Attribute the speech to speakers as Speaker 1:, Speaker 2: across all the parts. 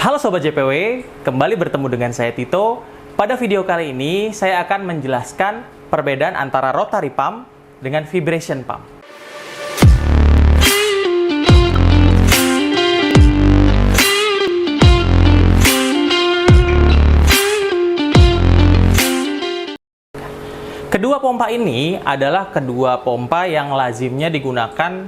Speaker 1: Halo Sobat JPW, kembali bertemu dengan saya Tito. Pada video kali ini, saya akan menjelaskan perbedaan antara rotary pump dengan vibration pump. Kedua pompa ini adalah kedua pompa yang lazimnya digunakan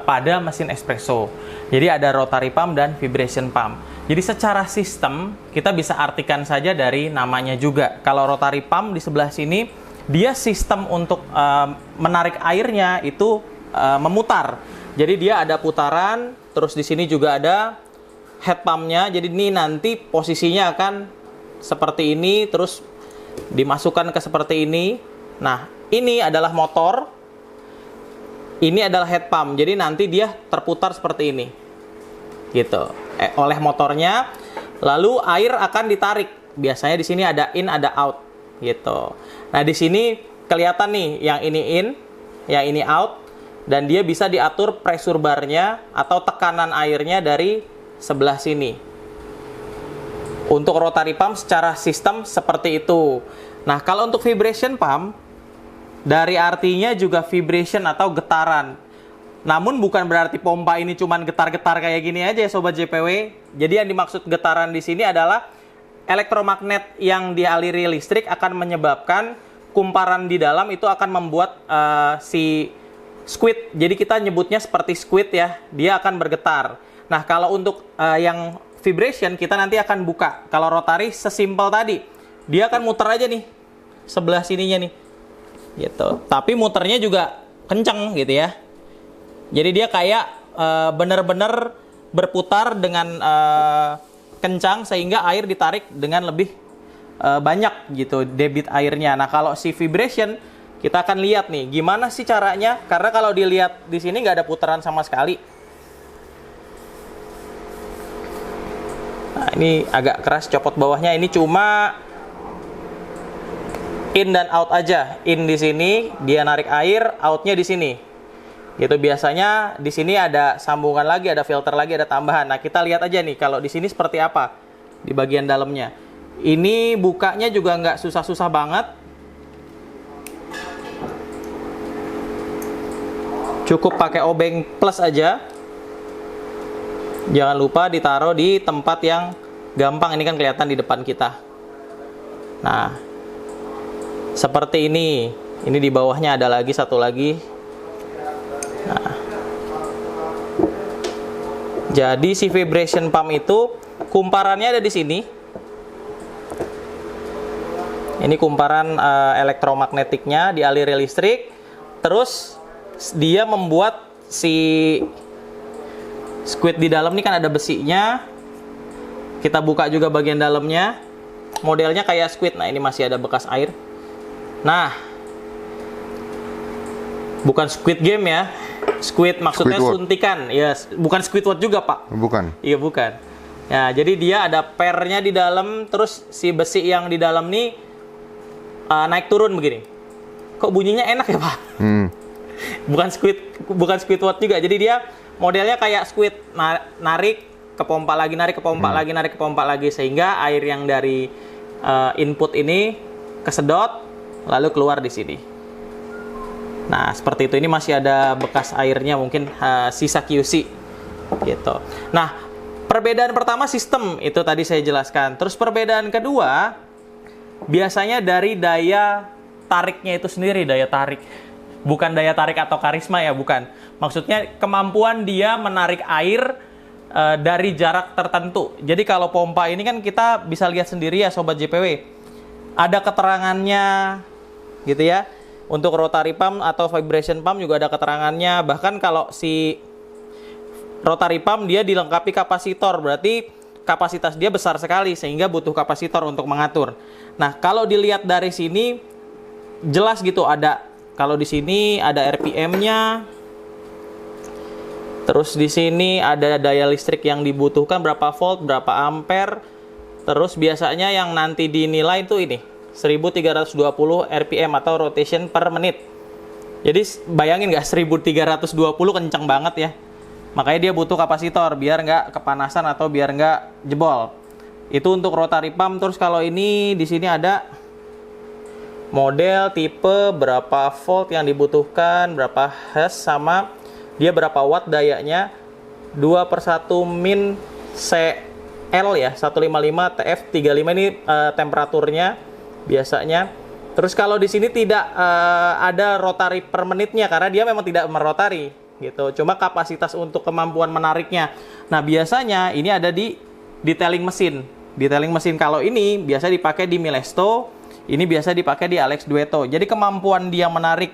Speaker 1: pada mesin espresso. Jadi ada rotary pump dan vibration pump. Jadi secara sistem kita bisa artikan saja dari namanya juga. Kalau rotary pump di sebelah sini dia sistem untuk menarik airnya itu memutar. Jadi dia ada putaran, terus di sini juga ada head pumpnya. Jadi ini nanti posisinya akan seperti ini, terus dimasukkan ke seperti ini. Nah, ini adalah motor, ini adalah head pump. Jadi nanti dia terputar seperti ini, gitu, oleh motornya. Lalu air akan ditarik. Biasanya di sini ada in, ada out, gitu. Nah, di sini kelihatan nih, yang ini in, yang ini out, dan dia bisa diatur pressure barnya atau tekanan airnya dari sebelah sini. Untuk rotary pump secara sistem seperti itu. Nah, kalau untuk vibration pump, dari artinya juga vibration atau getaran. Namun bukan berarti pompa ini cuman getar-getar kayak gini aja ya Sobat JPW. Jadi yang dimaksud getaran di sini adalah elektromagnet yang dialiri listrik akan menyebabkan kumparan di dalam itu akan membuat si squid. Jadi kita nyebutnya seperti squid ya, dia akan bergetar. Nah, kalau untuk yang vibration kita nanti akan buka. Kalau rotary sesimpel tadi, dia akan muter aja nih sebelah sininya nih, gitu. Tapi muternya juga kenceng gitu ya. Jadi dia kayak bener-bener berputar dengan kencang sehingga air ditarik dengan lebih banyak gitu debit airnya. Nah, kalau si vibration kita akan lihat nih gimana sih caranya, karena kalau dilihat di sini nggak ada putaran sama sekali. Nah, ini agak keras copot bawahnya, ini cuma in dan out aja. In di sini dia narik air, outnya di sini. Gitu, biasanya di sini ada sambungan lagi, ada filter lagi, ada tambahan. Nah, kita lihat aja nih kalau di sini seperti apa di bagian dalamnya. Ini bukanya juga nggak susah-susah banget. Cukup pakai obeng plus aja. Jangan lupa ditaruh di tempat yang gampang. Ini kan kelihatan di depan kita. Nah, seperti ini. Ini di bawahnya ada lagi satu lagi. Nah, jadi si vibration pump itu kumparannya ada di sini. Ini kumparan elektromagnetiknya dialiri listrik. Terus dia membuat si squid di dalam ini kan ada besinya. Kita buka juga bagian dalamnya. Modelnya kayak squid. Nah, ini masih ada bekas air. Nah, bukan Squid Game ya. Squid maksudnya Squidward. Suntikan. Ya, bukan Squidward juga, Pak.
Speaker 2: Bukan.
Speaker 1: Iya, bukan. Ya, jadi dia ada pernya di dalam, terus si besi yang di dalam nih naik turun begini. Kok bunyinya enak ya, Pak? Bukan Squidward juga. Jadi dia modelnya kayak squid, narik ke pompa lagi, narik ke pompa lagi, narik ke pompa lagi, sehingga air yang dari input ini kesedot lalu keluar di sini. Nah, seperti itu. Ini masih ada bekas airnya, mungkin sisa QC gitu. Nah, perbedaan pertama sistem itu tadi saya jelaskan. Terus perbedaan kedua biasanya dari daya tariknya itu sendiri, daya tarik. Bukan daya tarik atau karisma ya, bukan. Maksudnya kemampuan dia menarik air dari jarak tertentu. Jadi kalau pompa ini kan kita bisa lihat sendiri ya Sobat JPW. Ada keterangannya gitu ya. Untuk rotary pump atau vibration pump juga ada keterangannya. Bahkan kalau si rotary pump dia dilengkapi kapasitor, berarti kapasitas dia besar sekali sehingga butuh kapasitor untuk mengatur. Nah, kalau dilihat dari sini jelas gitu, ada, kalau di sini ada RPM-nya. Terus di sini ada daya listrik yang dibutuhkan berapa volt, berapa ampere. Terus biasanya yang nanti dinilai itu ini 1320 RPM atau rotation per menit. Jadi bayangin nggak 1320 kencang banget ya. Makanya dia butuh kapasitor biar nggak kepanasan atau biar nggak jebol. Itu untuk rotary pump. Terus kalau ini di sini ada model, tipe, berapa volt yang dibutuhkan, berapa hertz, sama dia berapa watt dayanya. 2/1 min CL ya, 155 TF35 ini temperaturnya biasanya. Terus kalau di sini tidak ada rotary per menitnya karena dia memang tidak merotari gitu. Cuma kapasitas untuk kemampuan menariknya. Nah, biasanya ini ada di detailing mesin. Detailing mesin kalau ini biasa dipakai di Milesto, ini biasa dipakai di Alex Dueto. Jadi kemampuan dia menarik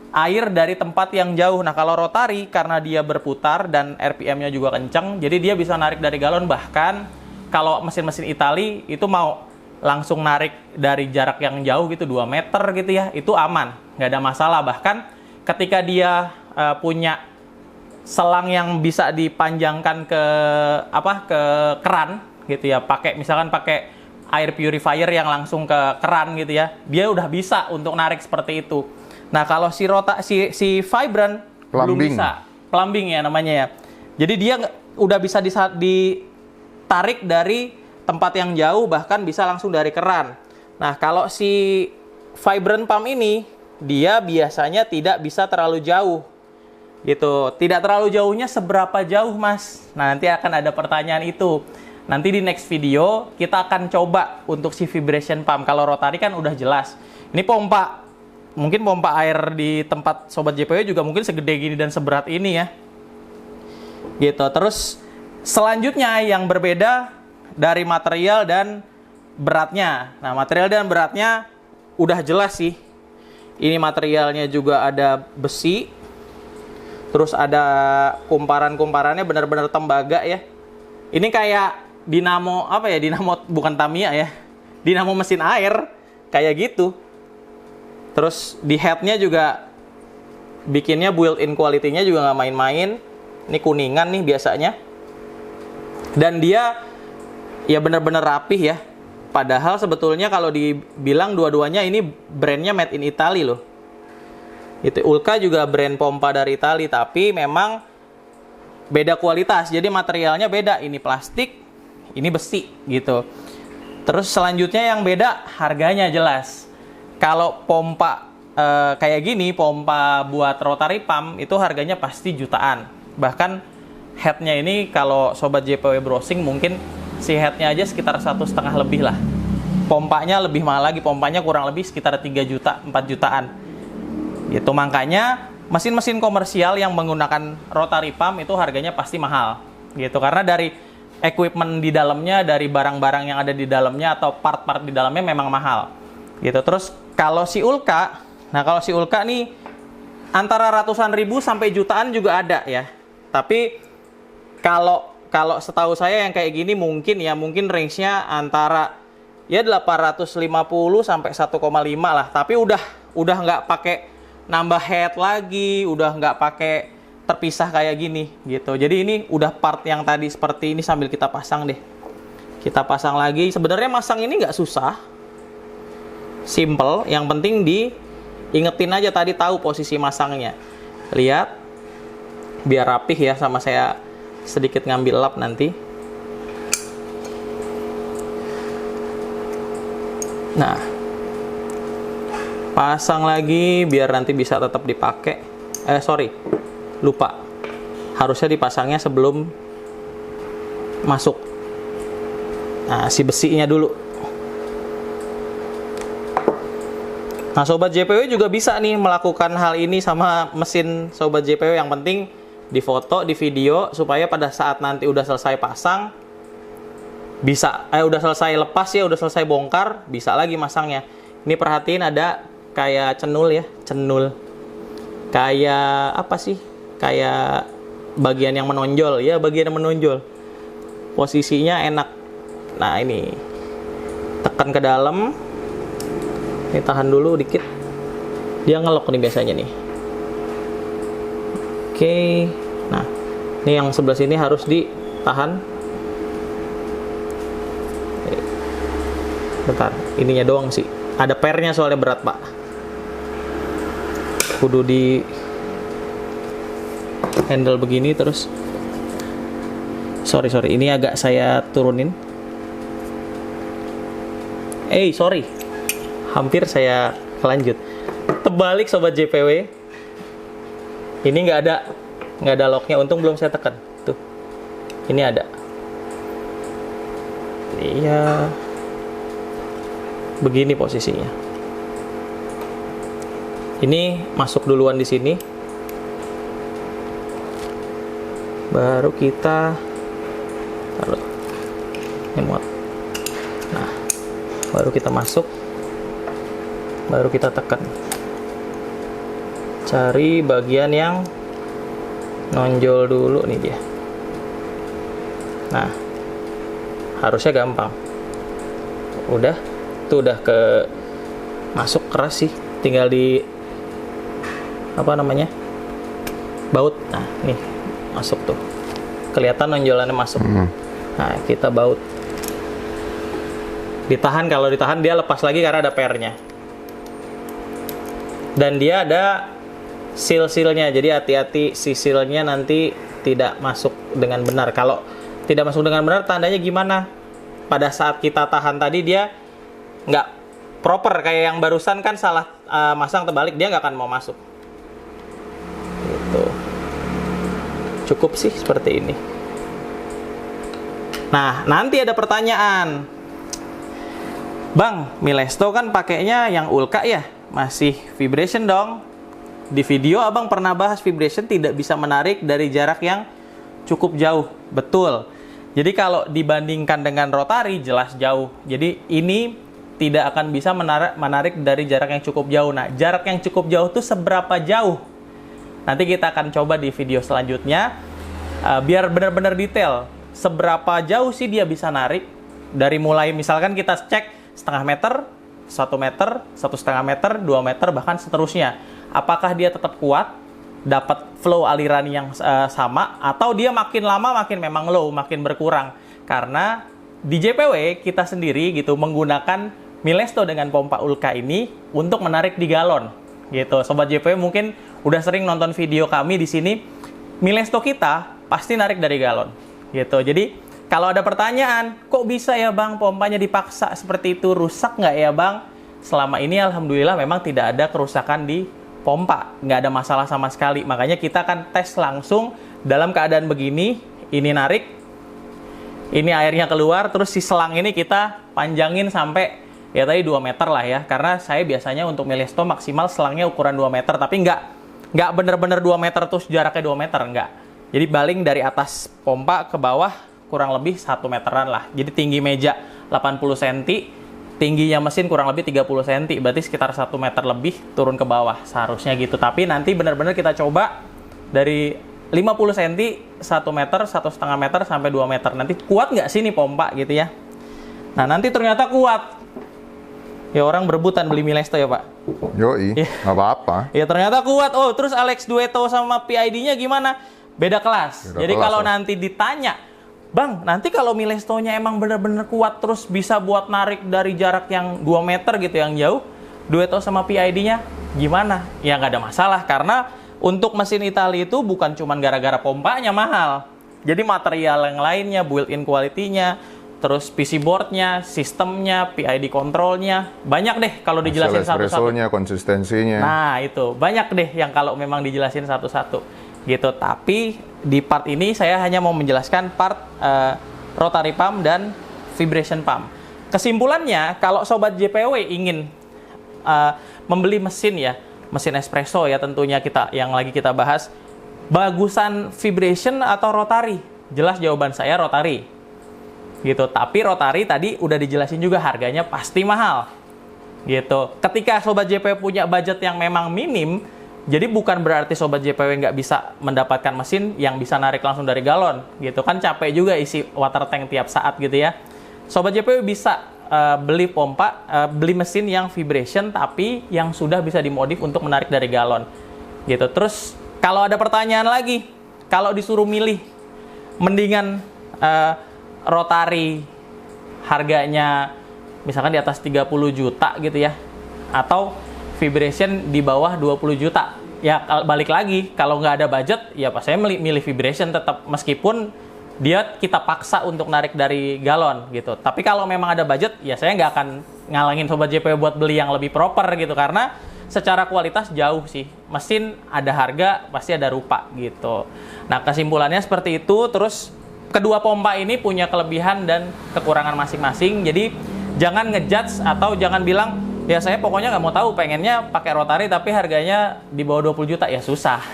Speaker 1: air dari tempat yang jauh. Nah, kalau rotari karena dia berputar dan RPM-nya juga kenceng, jadi dia bisa narik dari galon. Bahkan kalau mesin-mesin Itali itu mau langsung narik dari jarak yang jauh gitu, 2 meter gitu ya, itu aman, nggak ada masalah. Bahkan ketika dia punya selang yang bisa dipanjangkan ke ke keran gitu ya, misalkan pakai air purifier yang langsung ke keran gitu ya, dia udah bisa untuk narik seperti itu. Nah, kalau si Vibrant belum bisa, plumbing ya namanya ya. Jadi dia udah bisa ditarik dari tempat yang jauh, bahkan bisa langsung dari keran. Nah, kalau si Vibrant pump ini, dia biasanya tidak bisa terlalu jauh. Gitu. Tidak terlalu jauhnya seberapa jauh, Mas? Nah, nanti akan ada pertanyaan itu. Nanti di next video, kita akan coba untuk si vibration pump. Kalau rotary kan udah jelas. Ini pompa. Mungkin pompa air di tempat Sobat JPW juga mungkin segede gini dan seberat ini ya. Gitu. Terus, selanjutnya yang berbeda dari material dan beratnya. Nah, material dan beratnya udah jelas sih. Ini materialnya juga ada besi. Terus ada kumparan-kumparannya benar-benar tembaga ya. Ini kayak dinamo dinamo bukan Tamiya ya. Dinamo mesin air kayak gitu. Terus di headnya juga bikinnya built-in quality-nya juga nggak main-main. Ini kuningan nih biasanya. Dan dia ya benar-benar rapih ya. Padahal sebetulnya kalau dibilang dua-duanya ini brandnya made in Italy loh. Itu Ulka juga brand pompa dari Italy, tapi memang beda kualitas. Jadi materialnya beda. Ini plastik, ini besi gitu. Terus selanjutnya yang beda harganya jelas. Kalau pompa kayak gini, pompa buat rotary pump itu harganya pasti jutaan. Bahkan headnya ini kalau Sobat JPW browsing mungkin si headnya aja sekitar 1,5 lebih lah. Pompanya lebih mahal lagi, pompanya kurang lebih sekitar 3 juta, 4 jutaan. Gitu, makanya mesin-mesin komersial yang menggunakan rotary pump itu harganya pasti mahal. Gitu, karena dari equipment di dalamnya, dari barang-barang yang ada di dalamnya atau part-part di dalamnya memang mahal. Gitu. Terus kalau si Ulka, nah kalau si Ulka nih antara ratusan ribu sampai jutaan juga ada ya. Tapi kalau setahu saya yang kayak gini mungkin range-nya antara ya 850 sampai 1,5 lah. Tapi udah nggak pakai nambah head lagi, udah nggak pakai terpisah kayak gini gitu. Jadi ini udah part yang tadi seperti ini, sambil kita pasang deh. Kita pasang lagi. Sebenarnya masang ini nggak susah, simple. Yang penting diingetin aja tadi tahu posisi masangnya. Lihat, biar rapih ya, sama saya sedikit ngambil lap nanti. Nah, pasang lagi biar nanti bisa tetap dipakai. Lupa. Harusnya dipasangnya sebelum masuk. Nah, si besinya dulu. Nah, Sobat JPW juga bisa nih melakukan hal ini sama mesin Sobat JPW. Yang penting difoto, di video, supaya pada saat nanti udah selesai pasang bisa, udah selesai lepas ya, udah selesai bongkar, bisa lagi masangnya. Ini perhatiin ada kayak cenul ya, kayak apa sih, kayak bagian yang menonjol ya, bagian yang menonjol, posisinya enak. Nah, ini tekan ke dalam, ini tahan dulu dikit, dia ngelok nih biasanya nih. Oke, nah ini yang sebelah sini harus ditahan. Bentar, ininya doang sih. Ada pernya soalnya berat pak. Kudu di handle begini terus. Sorry, ini agak saya turunin. Sorry, hampir saya lanjut. Terbalik sobat JPW. Ini nggak ada locknya, untung belum saya tekan. Tuh, ini ada. Iya, begini posisinya. Ini masuk duluan di sini. Baru kita taruh. Ini muat. Nah, baru kita masuk. Baru kita tekan. Cari bagian yang nonjol dulu nih dia. Nah, harusnya gampang. Udah, tuh udah ke masuk keras sih. Tinggal di baut. Nah, nih masuk tuh. Kelihatan nonjolannya masuk. Nah, kita baut. Ditahan, kalau ditahan dia lepas lagi karena ada pernya. Dan dia ada seal-sealnya, jadi hati-hati si sealnya nanti tidak masuk dengan benar. Kalau tidak masuk dengan benar, tandanya gimana? Pada saat kita tahan tadi dia nggak proper, kayak yang barusan kan salah masang terbalik, dia nggak akan mau masuk. Gitu. Cukup sih seperti ini. Nah, nanti ada pertanyaan, Bang, Milesto kan pakainya yang Ulka ya, masih vibration dong. Di video abang pernah bahas vibration tidak bisa menarik dari jarak yang cukup jauh. Betul. Jadi kalau dibandingkan dengan rotari jelas jauh. Jadi ini tidak akan bisa menarik dari jarak yang cukup jauh. Nah, jarak yang cukup jauh itu seberapa jauh? Nanti kita akan coba di video selanjutnya. Biar benar-benar detail. Seberapa jauh sih dia bisa narik? Dari mulai misalkan kita cek setengah meter, 1 meter, 1,5 meter, 2 meter, bahkan seterusnya. Apakah dia tetap kuat, dapat flow aliran yang sama, atau dia makin lama makin memang low, makin berkurang. Karena di JPW kita sendiri gitu menggunakan Milesto dengan pompa Ulka ini untuk menarik di galon. Gitu. Sobat JPW mungkin udah sering nonton video kami di sini. Milesto kita pasti narik dari galon. Gitu. Jadi kalau ada pertanyaan, kok bisa ya Bang pompanya dipaksa seperti itu, rusak nggak ya Bang? Selama ini alhamdulillah memang tidak ada kerusakan di pompa, nggak ada masalah sama sekali. Makanya kita akan tes langsung dalam keadaan begini. Ini narik, ini airnya keluar, terus si selang ini kita panjangin sampai ya tadi 2 meter lah ya. Karena saya biasanya untuk Milesto maksimal selangnya ukuran 2 meter, tapi nggak bener-bener 2 meter terus jaraknya 2 meter, nggak. Jadi baling dari atas pompa ke bawah kurang lebih 1 meteran lah. Jadi tinggi meja 80 cm, tingginya mesin kurang lebih 30 cm, berarti sekitar 1 meter lebih turun ke bawah, seharusnya gitu. Tapi nanti benar-benar kita coba dari 50 cm, 1 meter, 1,5 meter, sampai 2 meter. Nanti kuat nggak sih nih pompa gitu ya. Nah, nanti ternyata kuat. Ya orang berebutan beli Milesto ya Pak?
Speaker 2: Yoi, nggak apa-apa.
Speaker 1: Ya ternyata kuat. Oh, terus Alex Dueto sama PID-nya gimana? Beda kelas. Jadi kalau nanti ditanya, Bang, nanti kalau Milesto-nya emang bener-bener kuat terus bisa buat narik dari jarak yang 2 meter gitu yang jauh, Dueto sama PID-nya gimana? Ya nggak ada masalah, karena untuk mesin Italia itu bukan cuma gara-gara pompanya mahal. Jadi material yang lainnya, built-in quality-nya, terus PC board-nya, sistemnya, PID control-nya, banyak deh kalau dijelasin satu-satu.
Speaker 2: Konsistensinya.
Speaker 1: Nah itu, banyak deh yang kalau memang dijelasin satu-satu. Gitu. Tapi di part ini saya hanya mau menjelaskan part rotary pump dan vibration pump. Kesimpulannya, kalau sobat JPW ingin membeli mesin ya, mesin espresso ya tentunya yang lagi kita bahas, bagusan vibration atau rotary? Jelas jawaban saya rotary. Gitu. Tapi rotary tadi udah dijelasin juga harganya pasti mahal. Gitu. Ketika sobat JPW punya budget yang memang minim, jadi bukan berarti sobat JPW nggak bisa mendapatkan mesin yang bisa narik langsung dari galon, gitu kan, capek juga isi water tank tiap saat gitu ya. Sobat JPW bisa beli beli mesin yang vibration tapi yang sudah bisa dimodif untuk menarik dari galon, gitu. Terus kalau ada pertanyaan lagi, kalau disuruh milih, mendingan rotary harganya misalkan di atas 30 juta gitu ya, atau vibration di bawah 20 juta. Ya balik lagi, kalau nggak ada budget, ya pas saya milih vibration tetap, meskipun dia kita paksa untuk narik dari galon gitu. Tapi kalau memang ada budget, ya saya nggak akan ngalangin Sobat JPW buat beli yang lebih proper gitu, karena secara kualitas jauh sih. Mesin ada harga, pasti ada rupa gitu. Nah, kesimpulannya seperti itu. Terus kedua pompa ini punya kelebihan dan kekurangan masing-masing. Jadi jangan ngejudge atau jangan bilang, ya saya pokoknya nggak mau tahu, pengennya pakai rotary tapi harganya di bawah 20 juta. Ya susah.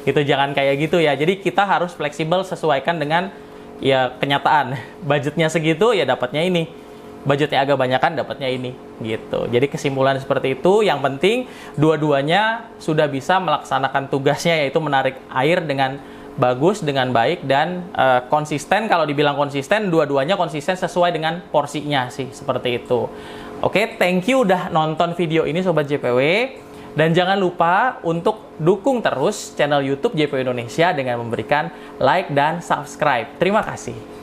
Speaker 1: Gitu, jangan kayak gitu ya. Jadi kita harus fleksibel sesuaikan dengan ya kenyataan. Budgetnya segitu ya dapatnya ini. Budgetnya agak banyakan dapatnya ini gitu. Jadi kesimpulan seperti itu. Yang penting dua-duanya sudah bisa melaksanakan tugasnya, yaitu menarik air dengan bagus, dengan baik, dan konsisten. Kalau dibilang konsisten, dua-duanya konsisten sesuai dengan porsinya sih, seperti itu. Oke, thank you udah nonton video ini Sobat JPW. Dan jangan lupa untuk dukung terus channel YouTube JPW Indonesia dengan memberikan like dan subscribe. Terima kasih.